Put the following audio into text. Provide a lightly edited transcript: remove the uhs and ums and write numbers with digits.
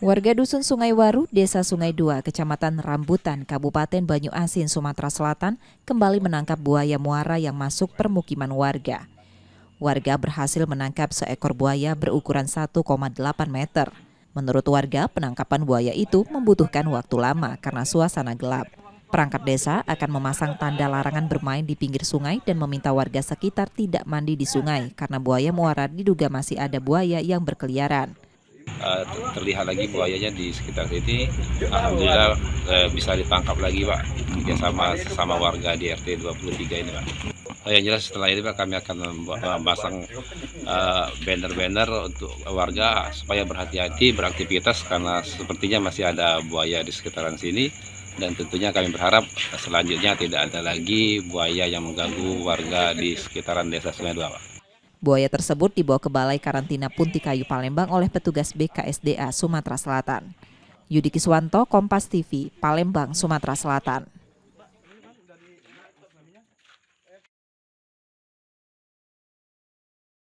Warga Dusun Sungai Waru, Desa Sungai Dua, Kecamatan Rambutan, Kabupaten Banyu Asin, Sumatera Selatan, kembali menangkap buaya muara yang masuk permukiman warga. Warga berhasil menangkap seekor buaya berukuran 1,8 meter. Menurut warga, penangkapan buaya itu membutuhkan waktu lama karena suasana gelap. Perangkat desa akan memasang tanda larangan bermain di pinggir sungai dan meminta warga sekitar tidak mandi di sungai karena buaya muara diduga masih ada buaya yang berkeliaran. Terlihat lagi buayanya di sekitar sini. Alhamdulillah bisa ditangkap lagi, Pak, kerjasama sesama warga di RT 23 ini, Pak. Yang jelas setelah ini, Pak, kami akan memasang banner-banner untuk warga supaya berhati-hati beraktivitas karena sepertinya masih ada buaya di sekitaran sini, dan tentunya kami berharap selanjutnya tidak ada lagi buaya yang mengganggu warga di sekitaran Desa Sungai Dua, Pak. Buaya tersebut dibawa ke Balai Karantina Puntikayu Palembang oleh petugas BKSDA Sumatera Selatan. Yudi Kiswanto, Kompas TV, Palembang, Sumatera Selatan.